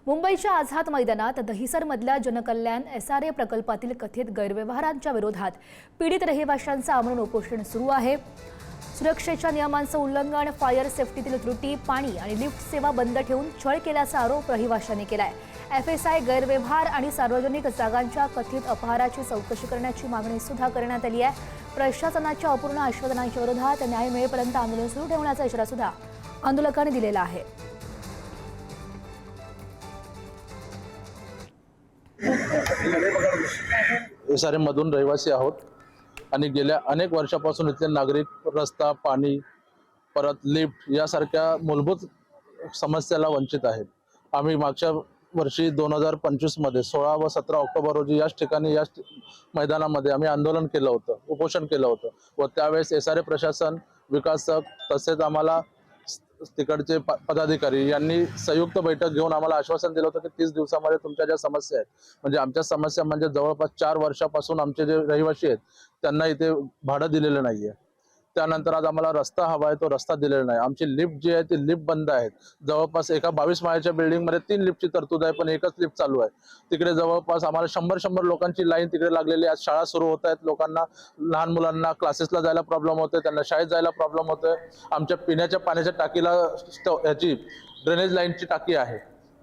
मुंबईच्या आझाद मैदानात दहिसरमधल्या जनकल्याण SRA प्रकल्पातील कथित गैरव्यवहारांच्या विरोधात पीडित रहिवाशांचं आमरण उपोषण सुरू आहे। सुरक्षेच्या नियमांचं उल्लंघन, फायर सेफ्टीतील त्रुटी, पाणी आणि लिफ्ट सेवा बंद ठेवून छळ केल्याचा आरोप रहिवाशांनी केलाय। FSI गैरव्यवहार आणि सार्वजनिक जागांच्या कथित अपहाराची चौकशी करण्याची मागणी सुद्धा करण्यात आली आहे। प्रशासनाच्या अपूर्ण आश्वासनांच्या विरोधात न्याय मिळेपर्यंत आंदोलन सुरू ठेवण्याचा इशारा सुद्धा आंदोलकांनी दिलेला आहे। SRA मधून रहिवासी आहोत आणि गेल्या अनेक वर्षापासून इथले नागरिक रस्ता, पाणी, परत लिफ्ट यासारख्या मूलभूत समस्याला वंचित आहेत। आम्ही मागच्या वर्षी 2025 मध्ये 16 व 17 ऑक्टोबर रोजी याच ठिकाणी याच मैदानामध्ये आम्ही आंदोलन केलं होतं, उपोषण केलं होतं व त्यावेळेस SRA प्रशासन, विकासक तसेच आम्हाला तिकडचे पदाधिकारी यांनी संयुक्त बैठक घेऊन आम्हाला आश्वासन दिलं होतं की 30 दिवसामध्ये तुमच्या ज्या समस्या आहेत, म्हणजे आमच्या समस्या म्हणजे जवळपास 4 वर्षापासून आमचे जे रहिवासी आहेत त्यांना इथे भाडं दिलेलं नाहीये। त्यानंतर आज आम्हाला रस्ता हवा आहे, तो रस्ता दिलेला नाही। आमची लिफ्ट जी आहे ती लिफ्ट बंद आहे। जवळपास एका 22 माळ्याच्या बिल्डिंग मध्ये 3 लिफ्टची तरतूद आहे, पण एकच लिफ्ट चालू आहे। तिकडे जवळपास आम्हाला 100 लोकांची लाईन तिकडे लागलेली आहे। आज शाळा सुरू होत आहेत, लोकांना, लहान मुलांना क्लासेसला जायला प्रॉब्लेम होतोय, त्यांना शाळेत जायला प्रॉब्लेम होतोय। आमच्या पिण्याच्या पाण्याच्या टाकीला ह्याची ड्रेनेज लाईनची टाकी आहे,